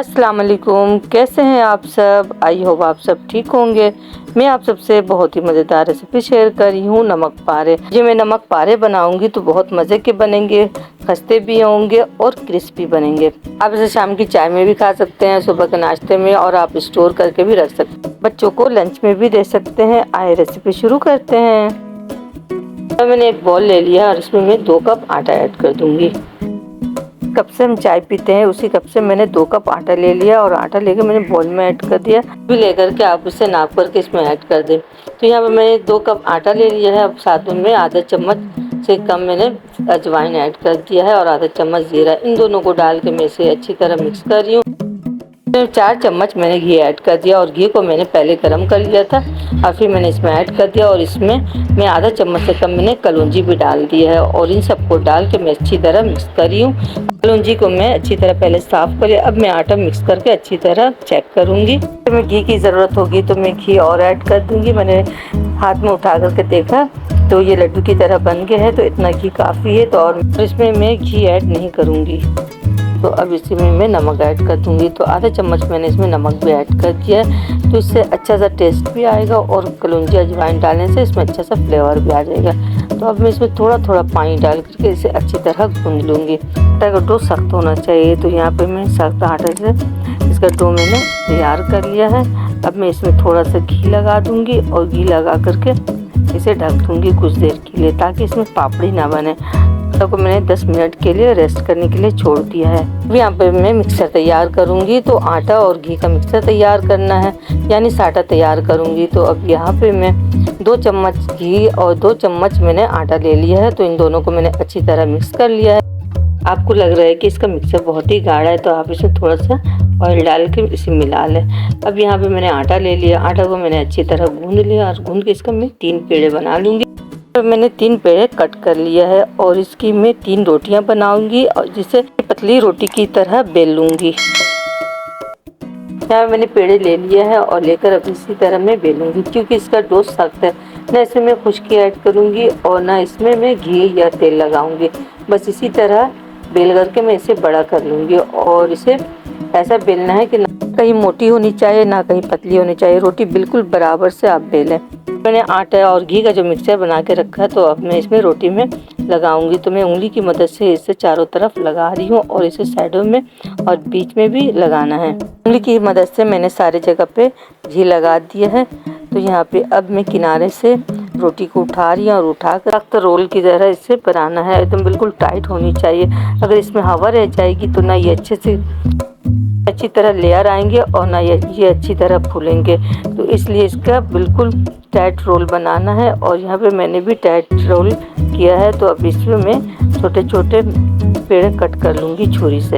अस्सलाम वालेकुम, कैसे हैं आप सब। आई होप आप सब ठीक होंगे। मैं आप सबसे बहुत ही मज़ेदार रेसिपी शेयर कर रही हूँ, नमक पारे। जो मैं नमक पारे बनाऊंगी तो बहुत मज़े के बनेंगे, खस्ते भी होंगे और क्रिस्पी बनेंगे। आप इसे शाम की चाय में भी खा सकते हैं, सुबह के नाश्ते में, और आप स्टोर करके भी रख सकते हैं। बच्चों को लंच में भी दे सकते हैं। आए रेसिपी शुरू करते हैं। तो मैंने एक बॉल ले लिया और इसमें मैं 2 कप आटा ऐड कर दूंगी। कप से हम चाय पीते हैं उसी कप से मैंने 2 कप आटा ले लिया और आटा लेके मैंने बॉल में ऐड कर दिया। भी लेकर के आप उसे नाप करके इसमें ऐड कर दें। तो यहाँ पे मैंने 2 कप आटा ले लिया है। अब साथ में आधा चम्मच से कम मैंने अजवाइन ऐड कर दिया है और आधा चम्मच जीरा। इन दोनों को डाल के मैं इसे अच्छी तरह मिक्स कर रही हूँ। 4 चम्मच मैंने घी ऐड कर दिया और घी को मैंने पहले गर्म कर लिया था और फिर मैंने इसमें ऐड कर दिया। और इसमें मैं आधा चम्मच से कम मैंने कलौंजी भी डाल दी है और इन सबको डाल के मैं अच्छी तरह मिक्स कर रही हूँ। कलौंजी को मैं अच्छी तरह पहले साफ कर लिया। अब मैं आटा मिक्स करके अच्छी तरह चेक करूँगी। तो मैं घी की ज़रूरत होगी तो मैं घी और ऐड कर दूँगी। मैंने हाथ में उठा करके देखा तो ये लड्डू की तरह बन गया है, तो इतना घी काफ़ी है। तो और इसमें मैं घी ऐड नहीं करूँगी। तो अब इसी में मैं नमक ऐड कर दूंगी। तो आधा चम्मच मैंने इसमें नमक भी ऐड कर दिया है, तो इससे अच्छा सा टेस्ट भी आएगा और कलौंजी अजवाइन डालने से इसमें अच्छा सा फ्लेवर भी आ जाएगा। तो अब मैं इसमें थोड़ा थोड़ा पानी डाल करके इसे अच्छी तरह गूंद लूँगी। आटा का डो सख्त होना चाहिए, तो यहाँ पे मैं सख्त आटे से इसका डो मैंने तैयार कर लिया है। अब मैं इसमें थोड़ा सा घी लगा दूँगी और घी लगा करके इसे ढक दूँगी कुछ देर के लिए, ताकि इसमें पापड़ी ना बने। को मैंने 10 मिनट के लिए रेस्ट करने के लिए छोड़ दिया है। अब यहाँ पे मैं मिक्सर तैयार करूँगी। तो आटा और घी का मिक्सर तैयार करना है, यानी साटा तैयार करूँगी। तो अब यहाँ पे मैं 2 चम्मच घी और 2 चम्मच मैंने आटा ले लिया है। तो इन दोनों को मैंने अच्छी तरह मिक्स कर लिया है। आपको लग रहा है कि इसका मिक्सर बहुत ही गाढ़ा है, तो आप इसमें थोड़ा सा ऑयल डाल के इसे मिला लें। अब यहाँ पे मैंने आटा ले लिया, आटा को मैंने अच्छी तरह गूंद लिया और गूंद के इसका मैं 3 पेड़े बना लूँगी। तो मैंने 3 पेड़े कट कर लिया है और इसकी मैं 3 रोटियां बनाऊंगी और जिसे पतली रोटी की तरह बेल लूंगी। यहाँ मैंने पेड़े ले लिया है और लेकर अब इसी तरह मैं बेलूंगी, क्योंकि इसका डो सख्त है। ना इसमें मैं खुश्की ऐड करूंगी और ना इसमें मैं घी या तेल लगाऊंगी। बस इसी तरह बेल करके मैं इसे बड़ा कर लूँगी। और इसे ऐसा बेलना है कि ना कहीं मोटी होनी चाहिए ना कहीं पतली होनी चाहिए। रोटी बिल्कुल बराबर से आप बेलें। मैंने आटा और घी का जो मिक्सचर बना के रखा है, तो अब मैं इसमें रोटी में लगाऊंगी। तो मैं उंगली की मदद से इसे चारों तरफ लगा रही हूँ और इसे साइडों में और बीच में भी लगाना है। उंगली की मदद से मैंने सारे जगह पे घी लगा दिया है। तो यहाँ पे अब मैं किनारे से रोटी को उठा रही हूँ और उठा कर सख्त रोल की तरह इसे बनाना है। एकदम बिल्कुल टाइट होनी चाहिए। अगर इसमें हवा रह जाएगी तो ना ये अच्छी तरह लेयर आएंगे और ना ये अच्छी तरह फूलेंगे। तो इसलिए इसका बिल्कुल टाइट रोल बनाना है। और यहाँ पे मैंने भी टाइट रोल किया है। तो अब इसमें मैं छोटे छोटे पेड़े कट कर लूँगी छुरी से।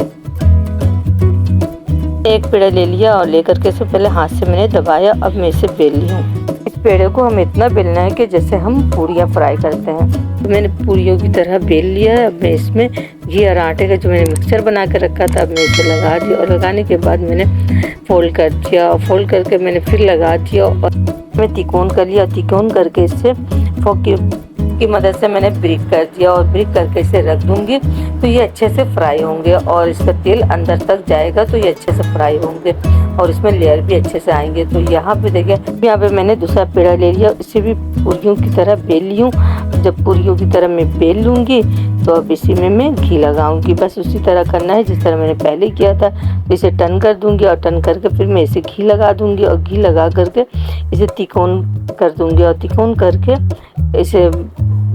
एक पेड़ा ले लिया और लेकर के इसे पहले हाथ से मैंने दबाया। अब मैं इसे बेल ली हूँ। इस पेड़े को हम इतना बेलना है कि जैसे हम पूरियाँ फ्राई करते हैं। तो मैंने पूरियों की तरह बेल लिया है। अब मैं इसमें घी और आटे का जो मैंने मिक्सचर बना के रखा था, अब मैं इसे लगा दिया और लगाने के बाद मैंने फोल्ड कर दिया और फोल्ड करके मैंने फिर लगा दिया और मैं तिकोन कर लिया। तिकोन करके इसे फोक की मदद से मैंने ब्रेक कर दिया और ब्रेक करके इसे रख दूंगी। तो ये अच्छे से फ्राई होंगे और इसका तेल अंदर तक जाएगा, तो ये अच्छे से फ्राई होंगे और इसमें लेयर भी अच्छे से आएंगे। तो यहाँ पे देखिए, यहाँ पे मैंने दूसरा पेड़ा ले लिया, इसे भी पूरियों की तरह बेल ली हूँ। जब पूरियों की तरह मैं बेल लूँगी तो अब इसी में मैं घी लगाऊंगी। बस उसी तरह करना है जिस तरह मैंने पहले किया था। तो इसे टर्न कर दूंगी और टर्न करके फिर मैं इसे घी लगा दूंगी और घी लगा करके इसे तिकोन कर दूंगी और तिकोन करके इसे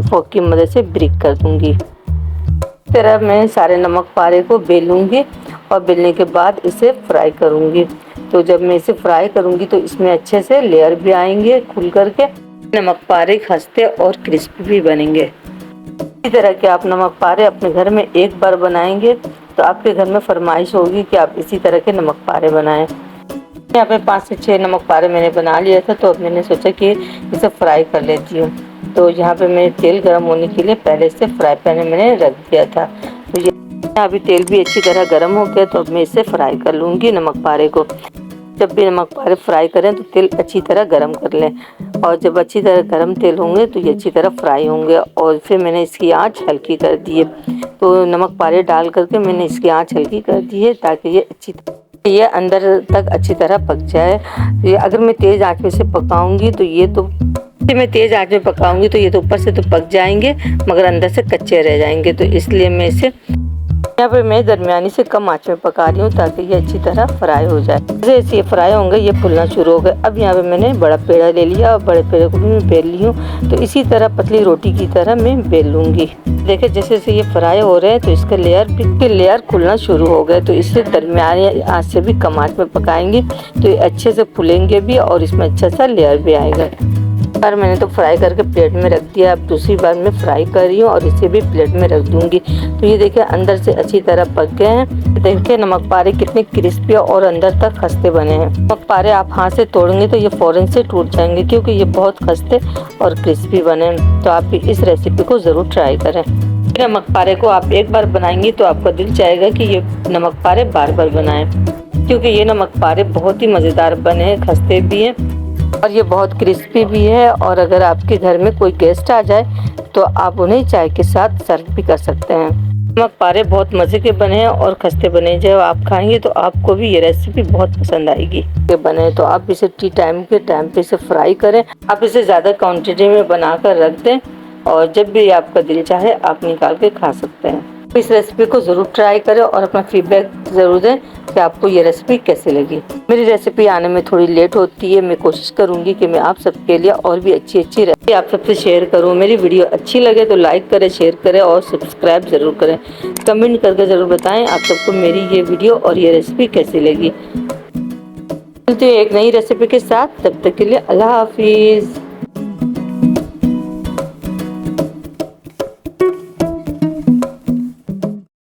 फोक की मदद से ब्रेक कर दूंगी। इस तरह मैं सारे नमक पारे को बेलूंगी और बेलने के बाद इसे फ्राई करूंगी। तो जब मैं इसे फ्राई करूंगी तो इसमें अच्छे से लेयर भी आएंगे खुल करके। नमक पारे खस्ते और क्रिस्पी भी बनेंगे। इसी तरह के आप नमक पारे अपने घर में एक बार बनाएंगे तो आपके घर में फरमाइश होगी कि आप इसी तरह के नमक पारे बनाएं। यहाँ पे 5 से 6 नमक पारे मैंने बना लिया था। तो अब मैंने सोचा कि इसे फ्राई कर लेती हूँ। तो यहाँ पे मैंने तेल गर्म होने के लिए पहले से फ्राई पैन में मैंने रख दिया था। तो ये अभी तेल भी अच्छी तरह गर्म हो गया। तो अब मैं इसे फ्राई कर लूँगी नमक पारे को। जब भी नमक पारे फ्राई करें तो तेल अच्छी तरह गर्म कर लें और जब अच्छी तरह गर्म तेल होंगे तो ये अच्छी तरह फ्राई होंगे। और फिर मैंने इसकी आंच हल्की कर दी है। तो नमक पारे डाल करके मैंने इसकी आंच हल्की कर दी है ताकि ये अच्छी ये अंदर तक अच्छी तरह पक जाए। ये अगर मैं तेज़ आंच में से पकाऊंगी तो ये तो ऊपर से तो पक जाएंगे मगर अंदर से कच्चे रह जाएंगे। तो इसलिए मैं इसे यहाँ पे मैं दरमियानी से कम आंच में पका रही हूँ ताकि ये अच्छी तरह फ्राई हो जाए। जैसे ये फ्राई होंगे ये फूलना शुरू हो गए। अब यहाँ पे मैंने बड़ा पेड़ा ले लिया और बड़े पेड़े को भी मैं बेल ली हूँ। तो इसी तरह पतली रोटी की तरह मैं बेल लूँगी। देखिए जैसे जैसे ये फ्राई हो रहे हैं तो इसके लेयर खुलना शुरू हो गए। तो इसे दरमियानी आंच से भी कम आंच में पकाएंगे तो ये अच्छे से फूलेंगे भी और इसमें अच्छा सा लेयर भी आएगा। बार मैंने तो फ्राई करके प्लेट में रख दिया। अब दूसरी बार मैं फ्राई कर रही हूँ और इसे भी प्लेट में रख दूंगी। तो ये देखिए अंदर से अच्छी तरह पक गए हैं। देखिए नमक पारे कितने क्रिस्पी और अंदर तक खस्ते बने हैं। नमक पारे आप हाथ से तोड़ेंगे तो ये फौरन से टूट जाएंगे क्योंकि ये बहुत खस्ते और क्रिस्पी बने हैं। तो आप भी इस रेसिपी को ज़रूर ट्राई करें। नमक पारे को आप एक बार बनाएंगी तो आपका दिल चाहेगा कि ये नमक पारे बार बार बनाएं क्योंकि ये नमक पारे बहुत ही मज़ेदार बने हैं, खस्ते भी हैं और ये बहुत क्रिस्पी भी है। और अगर आपके घर में कोई गेस्ट आ जाए तो आप उन्हें चाय के साथ सर्व भी कर सकते हैं। नमक पारे बहुत मज़े के बने हैं और खस्ते बने। जब आप खाएंगे तो आपको भी ये रेसिपी बहुत पसंद आएगी। ये बने तो आप इसे टी टाइम के टाइम पे इसे फ्राई करें। आप इसे ज़्यादा क्वान्टिटी में बना कर रख दें और जब भी आपका दिल चाहे आप निकाल के खा सकते हैं। इस रेसिपी को ज़रूर ट्राई करें और अपना फीडबैक ज़रूर दें कि आपको ये रेसिपी कैसी लगी। मेरी रेसिपी आने में थोड़ी लेट होती है। मैं कोशिश करूंगी कि मैं आप सबके लिए और भी अच्छी रेसिपी आप सबसे शेयर करूं। मेरी वीडियो अच्छी लगे तो लाइक करें, शेयर करें और सब्सक्राइब ज़रूर करें। कमेंट करके ज़रूर बताएं आप सबको मेरी ये वीडियो और ये रेसिपी कैसी लगी। मिलते हैं एक नई रेसिपी के साथ, तब तक के लिए अल्लाह हाफिज़।